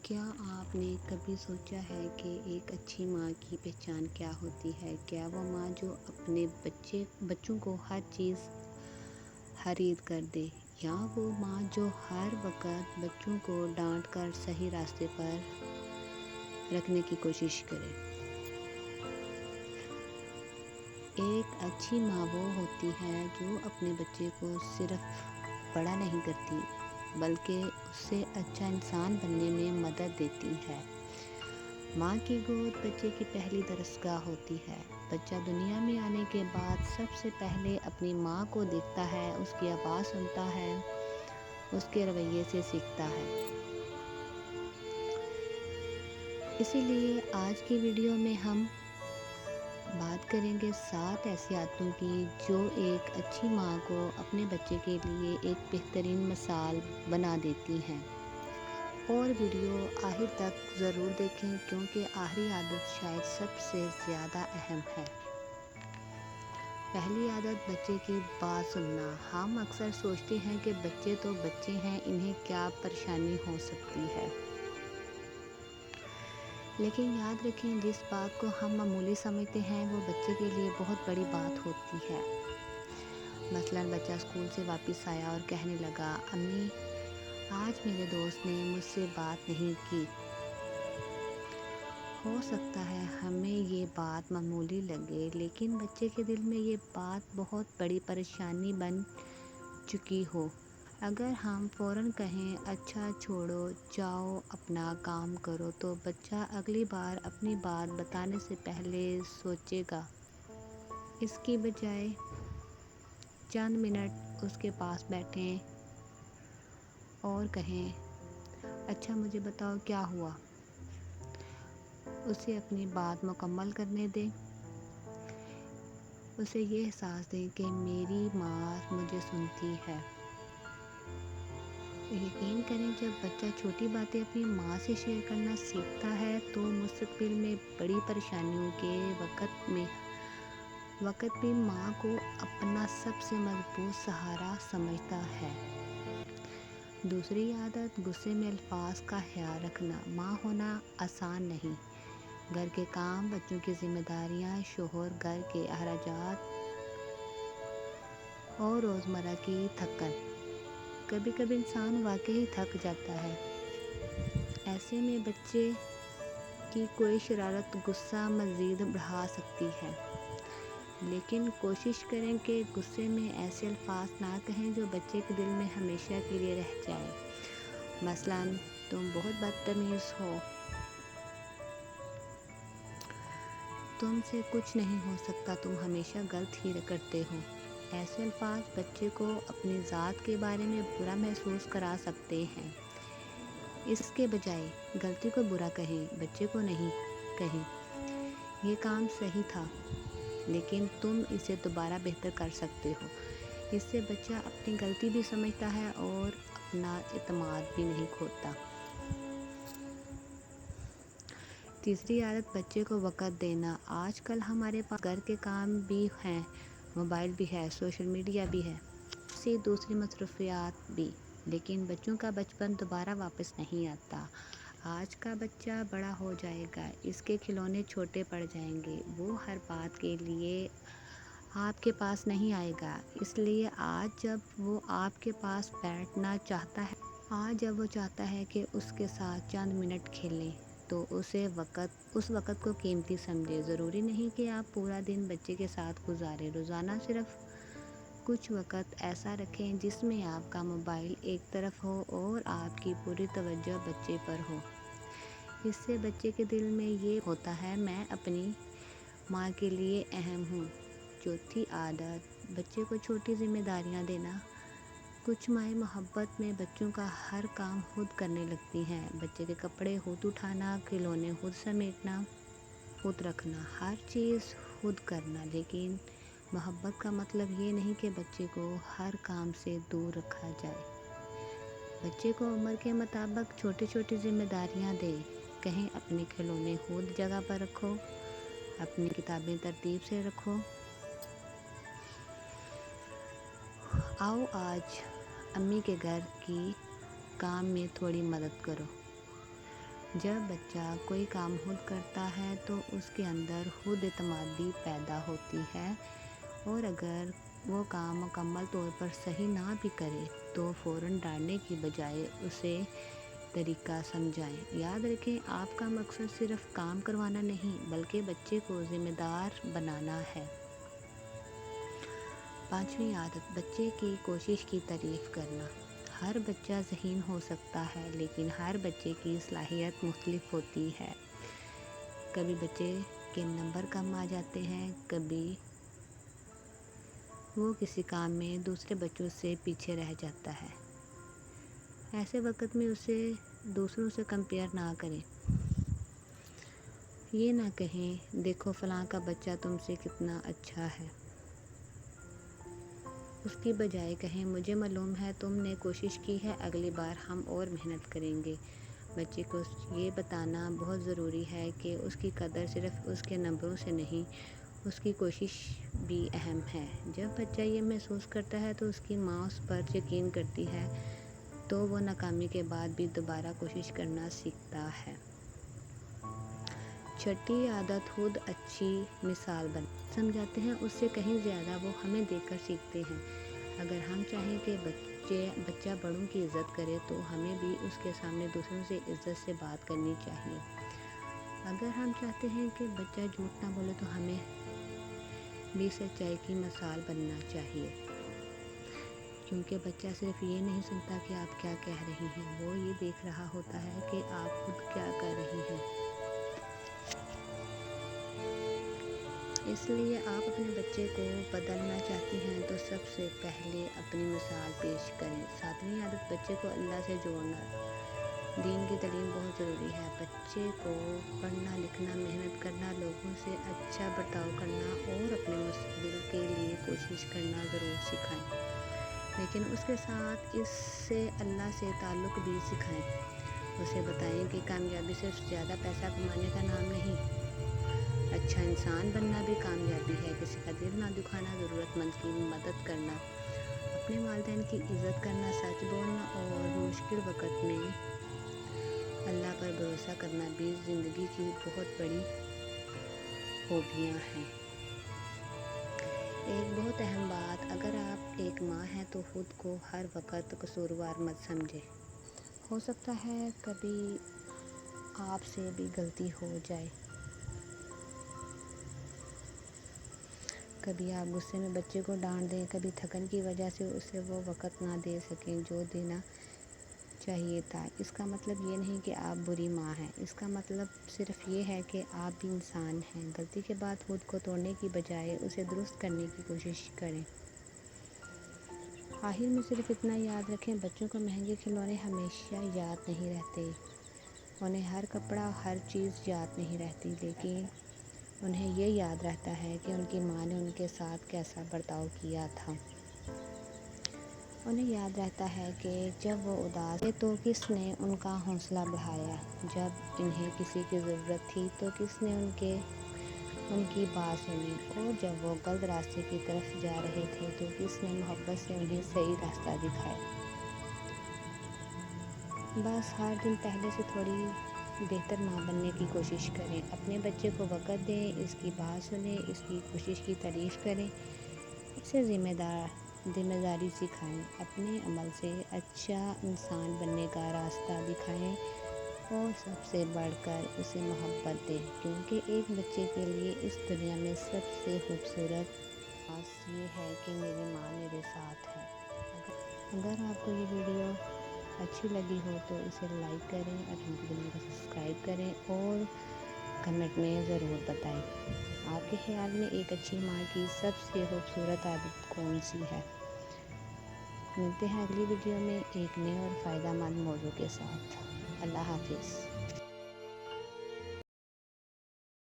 کیا آپ نے کبھی سوچا ہے کہ ایک اچھی ماں کی پہچان کیا ہوتی ہے؟ کیا وہ ماں جو اپنے بچوں کو ہر چیز خرید کر دے، یا وہ ماں جو ہر وقت بچوں کو ڈانٹ کر صحیح راستے پر رکھنے کی کوشش کرے؟ ایک اچھی ماں وہ ہوتی ہے جو اپنے بچے کو صرف بڑا نہیں کرتی بلکہ اسے اچھا انسان بننے میں مدد دیتی ہے۔ ماں کی گود بچے کی پہلی درسگاہ ہوتی ہے۔ بچہ دنیا میں آنے کے بعد سب سے پہلے اپنی ماں کو دیکھتا ہے، اس کی آواز سنتا ہے، اس کے رویے سے سیکھتا ہے۔ اسی لیے آج کی ویڈیو میں ہم بات کریں گے 7 ایسی عادتوں کی جو ایک اچھی ماں کو اپنے بچے کے لیے ایک بہترین مثال بنا دیتی ہیں۔ اور ویڈیو آخر تک ضرور دیکھیں کیونکہ آخری عادت شاید سب سے زیادہ اہم ہے۔ پہلی عادت، بچے کی بات سننا۔ ہم اکثر سوچتے ہیں کہ بچے تو بچے ہیں، انہیں کیا پریشانی ہو سکتی ہے۔ لیکن یاد رکھیں، جس بات کو ہم معمولی سمجھتے ہیں وہ بچے کے لیے بہت بڑی بات ہوتی ہے۔ مثلاً بچہ اسکول سے واپس آیا اور کہنے لگا، امی آج میرے دوست نے مجھ سے بات نہیں کی۔ ہو سکتا ہے ہمیں یہ بات معمولی لگے، لیکن بچے کے دل میں یہ بات بہت بڑی پریشانی بن چکی ہو۔ اگر ہم فوراً کہیں اچھا چھوڑو، جاؤ اپنا کام کرو، تو بچہ اگلی بار اپنی بات بتانے سے پہلے سوچے گا۔ اس کی بجائے چند منٹ اس کے پاس بیٹھیں اور کہیں، اچھا مجھے بتاؤ کیا ہوا؟ اسے اپنی بات مکمل کرنے دیں۔ اسے یہ احساس دیں کہ میری ماں مجھے سنتی ہے۔ یقین کریں، جب بچہ چھوٹی باتیں اپنی ماں سے شیئر کرنا سیکھتا ہے تو مستقبل میں بڑی پریشانیوں کے وقت بھی ماں کو اپنا سب سے مضبوط سہارا سمجھتا ہے۔ دوسری عادت، غصے میں الفاظ کا خیال رکھنا۔ ماں ہونا آسان نہیں۔ گھر کے کام، بچوں کی ذمہ داریاں، شوہر، گھر کے اخراجات اور روزمرہ کی تھکن۔ کبھی کبھی انسان واقعی تھک جاتا ہے۔ ایسے میں بچے کی کوئی شرارت غصہ مزید بڑھا سکتی ہے۔ لیکن کوشش کریں کہ غصے میں ایسے الفاظ نہ کہیں جو بچے کے دل میں ہمیشہ کے لیے رہ جائیں۔ مثلاً، تم بہت بدتمیز ہو، تم سے کچھ نہیں ہو سکتا، تم ہمیشہ غلط ہی کرتے ہو۔ ایسے الفاظ بچے کو اپنی ذات کے بارے میں برا محسوس کرا سکتے ہیں۔ اس کے بجائے غلطی کو برا کہیں، بچے کو نہیں کہیں، یہ کام صحیح تھا لیکن تم اسے دوبارہ بہتر کر سکتے ہو۔ اس سے بچہ اپنی غلطی بھی سمجھتا ہے اور اپنا اعتماد بھی نہیں کھوتا۔ تیسری عادت، بچے کو وقت دینا۔ آج کل ہمارے پاس گھر کے کام بھی ہیں، موبائل بھی ہے، سوشل میڈیا بھی ہے، دوسری مصروفیات بھی، لیکن بچوں کا بچپن دوبارہ واپس نہیں آتا۔ آج کا بچہ بڑا ہو جائے گا، اس کے کھلونے چھوٹے پڑ جائیں گے، وہ ہر بات کے لیے آپ کے پاس نہیں آئے گا۔ اس لیے آج جب وہ آپ کے پاس بیٹھنا چاہتا ہے کہ اس کے ساتھ چند منٹ کھیلیں، تو اس وقت کو قیمتی سمجھے۔ ضروری نہیں کہ آپ پورا دن بچے کے ساتھ گزاریں، روزانہ صرف کچھ وقت ایسا رکھیں جس میں آپ کا موبائل ایک طرف ہو اور آپ کی پوری توجہ بچے پر ہو۔ اس سے بچے کے دل میں یہ ہوتا ہے، میں اپنی ماں کے لیے اہم ہوں۔ چوتھی عادت، بچے کو چھوٹی ذمہ داریاں دینا۔ کچھ مائیں محبت میں بچوں کا ہر کام خود کرنے لگتی ہیں۔ بچے کے کپڑے خود اٹھانا، کھلونے خود سمیٹنا، خود رکھنا، ہر چیز خود کرنا۔ لیکن محبت کا مطلب یہ نہیں کہ بچے کو ہر کام سے دور رکھا جائے۔ بچے کو عمر کے مطابق چھوٹی چھوٹی ذمہ داریاں دیں۔ کہیں اپنے کھلونے خود جگہ پر رکھو، اپنی کتابیں ترتیب سے رکھو۔ آؤ آج امی کے گھر کی کام میں تھوڑی مدد کرو۔ جب بچہ کوئی کام خود کرتا ہے تو اس کے اندر خود اعتمادی پیدا ہوتی ہے، اور اگر وہ کام مکمل طور پر صحیح نہ بھی کرے تو فوراً ڈانٹنے کی بجائے اسے طریقہ سمجھائیں۔ یاد رکھیں، آپ کا مقصد صرف کام کروانا نہیں بلکہ بچے کو ذمہ دار بنانا ہے۔ 5ویں عادت، بچے کی کوشش کی تعریف کرنا۔ ہر بچہ ذہین ہو سکتا ہے لیکن ہر بچے کی صلاحیت مختلف ہوتی ہے۔ کبھی بچے کے نمبر کم آ جاتے ہیں، کبھی وہ کسی کام میں دوسرے بچوں سے پیچھے رہ جاتا ہے۔ ایسے وقت میں اسے دوسروں سے کمپیئر نہ کریں۔ یہ نہ کہیں دیکھو فلاں کا بچہ تم سے کتنا اچھا ہے۔ اس کی بجائے کہیں مجھے معلوم ہے تم نے کوشش کی ہے، اگلی بار ہم اور محنت کریں گے۔ بچے کو یہ بتانا بہت ضروری ہے کہ اس کی قدر صرف اس کے نمبروں سے نہیں، اس کی کوشش بھی اہم ہے۔ جب بچہ یہ محسوس کرتا ہے تو اس کی ماں اس پر یقین کرتی ہے تو وہ ناکامی کے بعد بھی دوبارہ کوشش کرنا سیکھتا ہے۔ 6ٹھی عادت، خود اچھی مثال بنیں۔ سمجھاتے ہیں اس سے کہیں زیادہ وہ ہمیں دیکھ کر سیکھتے ہیں۔ اگر ہم چاہیں کہ بچہ بڑوں کی عزت کرے تو ہمیں بھی اس کے سامنے دوسروں سے عزت سے بات کرنی چاہیے۔ اگر ہم چاہتے ہیں کہ بچہ جھوٹ نہ بولے تو ہمیں بھی سچائی کی مثال بننا چاہیے، کیونکہ بچہ صرف یہ نہیں سنتا کہ آپ کیا کہہ رہی ہیں، وہ یہ دیکھ رہا ہوتا ہے کہ آپ خود کیا کر رہی ہیں۔ اس لیے آپ اپنے بچے کو بدلنا چاہتی ہیں تو سب سے پہلے اپنی مثال پیش کریں۔ 7ویں عادت، بچے کو اللہ سے جوڑنا۔ دین کی تعلیم بہت ضروری ہے۔ بچے کو پڑھنا لکھنا، محنت کرنا، لوگوں سے اچھا برتاؤ کرنا اور اپنے مستقبل کے لیے کوشش کرنا ضرور سکھائیں، لیکن اس کے ساتھ اس سے اللہ سے تعلق بھی سکھائیں۔ اسے بتائیں کہ کامیابی صرف زیادہ پیسہ کمانے کا نام نہیں، اچھا انسان بننا بھی کامیابی ہے۔ کسی کا دل نہ دکھانا، ضرورت مند کی مدد کرنا، اپنے والدین کی عزت کرنا، سچ بولنا اور مشکل وقت میں اللہ پر بھروسہ کرنا بھی زندگی کی بہت بڑی خوبیاں ہیں۔ ایک بہت اہم بات، اگر آپ ایک ماں ہیں تو خود کو ہر وقت قصوروار مت سمجھیں۔ ہو سکتا ہے کبھی آپ سے بھی غلطی ہو جائے، کبھی آپ غصے میں بچے کو ڈانٹ دیں، کبھی تھکن کی وجہ سے اسے وہ وقت نہ دے سکیں جو دینا چاہیے تھا۔ اس کا مطلب یہ نہیں کہ آپ بری ماں ہیں، اس کا مطلب صرف یہ ہے کہ آپ بھی انسان ہیں۔ غلطی کے بعد خود کو توڑنے کی بجائے اسے درست کرنے کی کوشش کریں۔ آخر میں صرف اتنا یاد رکھیں، بچوں کو مہنگے کھلونے ہمیشہ یاد نہیں رہتے، انہیں ہر کپڑا، ہر چیز یاد نہیں رہتی، لیکن انہیں یہ یاد رہتا ہے کہ ان کی ماں نے ان کے ساتھ کیسا برتاؤ کیا تھا۔ انہیں یاد رہتا ہے کہ جب وہ اداس تھے تو کس نے ان کا حوصلہ بڑھایا، جب انہیں کسی کی ضرورت تھی تو کس نے ان کی بات سنی، اور جب وہ غلط راستے کی طرف جا رہے تھے تو کس نے محبت سے انہیں صحیح راستہ دکھایا۔ بس ہر دن پہلے سے تھوڑی بہتر ماں بننے کی کوشش کریں۔ اپنے بچے کو وقت دیں، اس کی بات سنیں، اس کی کوشش کی تعریف کریں، اسے ذمہ داری سکھائیں، اپنے عمل سے اچھا انسان بننے کا راستہ دکھائیں، اور سب سے بڑھ کر اسے محبت دیں، کیونکہ ایک بچے کے لیے اس دنیا میں سب سے خوبصورت بات یہ ہے کہ میری ماں میرے ساتھ ہے۔ اگر آپ کو یہ ویڈیو اچھی لگی ہو تو اسے لائک کریں، الحمد للہ کو سبسکرائب کریں اور کمنٹ میں ضرور بتائیں آپ کے خیال میں ایک اچھی ماں کی سب سے خوبصورت عادت کون سی ہے۔ ملتے ہیں اگلی ویڈیو میں ایک نئے اور فائدہ مند موضوع کے ساتھ۔ اللہ حافظ۔